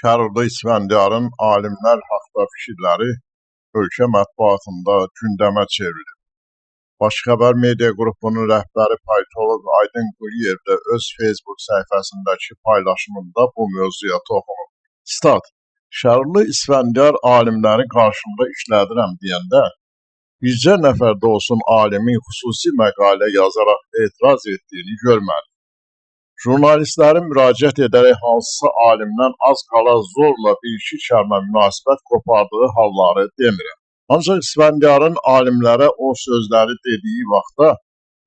Şərurlu İsfəndiyarın alimlər haqda fikirləri ölkə mətbuatında gündəmə çevrilib. Baş Xəbər media qrupunun rəhbəri politoloq Aydın Quliyev də öz Facebook səhifəsindəki paylaşımında bu mövzuya toxunub. Stat: Şərurlu İsfəndiyar alimləri qarşımda işlədirəm deyəndə, bircə nəfər də olsun alimin xüsusi məqalə yazaraq etiraz etdiyini görmədim. Jurnalistlərin müraciət edərək hansısa alimdən az qala zorla bir-iki kəlmə münasibət qopardığı halları demirəm. Ancaq İsfəndiyarın alimlərə o sözləri dediyi vaxtda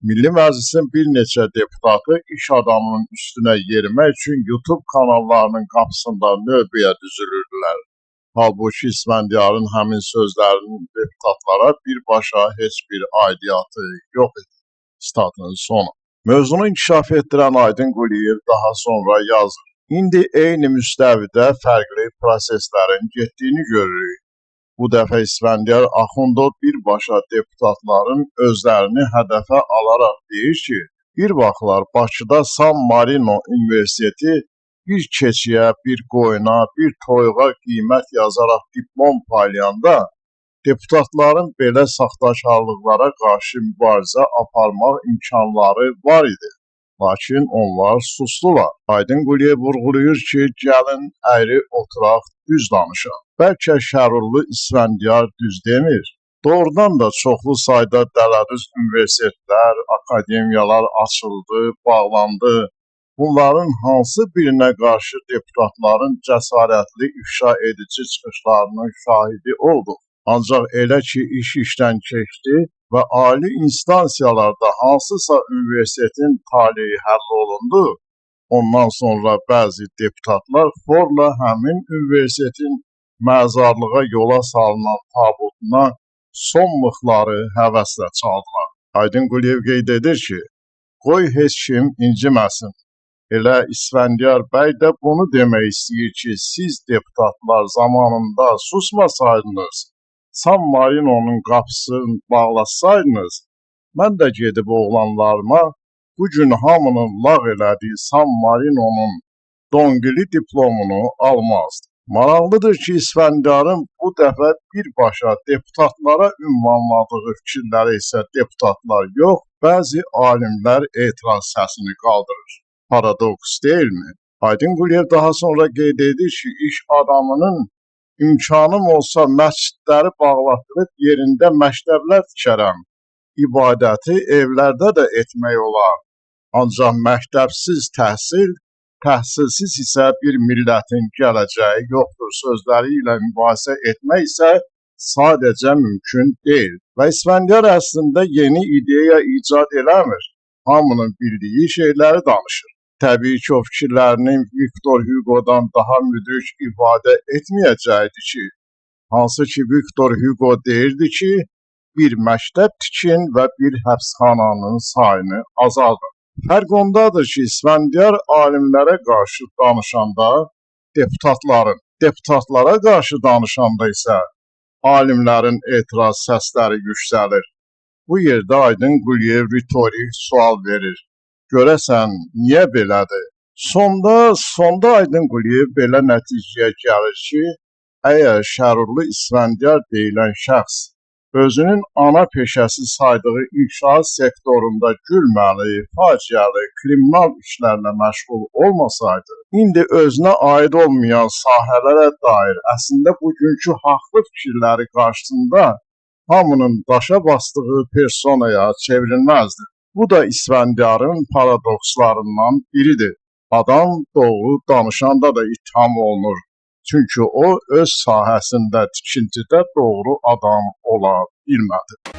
Milli Məclisin bir neçə deputatı iş adamının üstünə yerimək üçün YouTube kanallarının qapısında növbəyə düzülürdülər. Halbuki İsfəndiyarın həmin sözlərinin deputatlara birbaşa heç bir aidiyyatı yox idi. Statın sonu. Mövzunu inkişaf etdirən Aydın Quliyev daha sonra yazır. İndi eyni müstəvidə fərqli proseslərin getdiyini görürük. Bu dəfə İsfəndiyar Axundov birbaşa deputatların özlərini hədəfə alaraq deyir ki, bir vaxtlar Bakıda San Marino Universiteti bir keçiyə, bir qoyuna, bir toyuğa qiymət yazaraq diplom paylayanda, deputatların belə saxtakarlıqlara qarşı mübarizə aparmaq imkanları var idi. Lakin onlar susdular. Aydın Quliyev vurğulayır ki, gəlin əyri oturaq, düz danışaq. Bəlkə Şərurlu İsfəndiyar düz demir. Doğrudan da çoxlu sayda dələdüz universitetlər, akademiyalar açıldı, bağlandı. Bunların hansı birinə qarşı deputatların cəsarətli ifşa edici çıxışlarının şahidi olduq. Ancaq elə ki, iş işdən keçdi və ali instansiyalarda hansısa universitetin taleyi həll olundu, ondan sonra bəzi deputatlar xorla həmin universitetin məzarlığa yola salınan tabutuna son mıxları həvəslə çaldılar. Aydın Quliyev qeyd edir ki, qoy heç kim inciməsin. Elə İsfəndiyar bəy də bunu demək istəyir ki, siz deputatlar zamanında susmasaydınız, San Marino'nun qapısını bağlasaydınız, mən də gedib oğlanlarıma bugün hamının lağ elədiyi San Marino'nun donqili diplomunu almazdı. Maraqlıdır ki, İsfəndiyarın bu dəfə birbaşa deputatlara ünvanladığı fikirləri isə deputatlar yox, bəzi alimlər etiraz səsini qaldırır. Paradoks deyilmi? Aydın Quliyev daha sonra qeyd edir ki, iş adamının İmkanım olsa məscidləri bağlatdırıb yerində məktəblər tikərəm. İbadəti evlərdə də etmək olar. Ancaq məktəbsiz təhsil, təhsilsiz isə bir millətin gələcəyi yoxdur sözləri ilə mübahisə etmək isə sadəcə mümkün deyil. Və İsfəndiyar əslində yeni ideya icad eləmir. Hamının bildiyi şeyləri danışır. Təbii ki, o fikirlərini Victor Hugo'dan daha müdrik ifadə etməyəcəkdi ki, hansı ki Victor Hugo deyirdi ki, bir məktəb tikin və bir həbsxananın sayını azaldın. Fərq ondadır ki, İsfəndiyar alimlərə qarşı danışanda deputatlara qarşı danışanda isə alimlərin etiraz səsləri yüksəlir. Bu yerdə Aydın Quliyev ritorik sual verir. Görəsən, niyə belədir? Sonda Aydın Quliyev belə nəticəyə gəlir ki, əgər Şərurlu İsfəndiyar deyilən şəxs özünün ana peşəsi saydığı inşaat sektorunda gülməli, faciəli, kriminal işlərlə məşğul olmasaydı, indi özünə aid olmayan sahələrə dair əslində bugünkü haqlı fikirləri qarşısında hamının daşa basdığı personaya çevrilməzdi. Bu da İsfəndiyarın paradokslarından biridir. Adam doğru danışanda da itham olunur. Çünki o öz sahəsində tikintidə doğru adam ola bilmədi.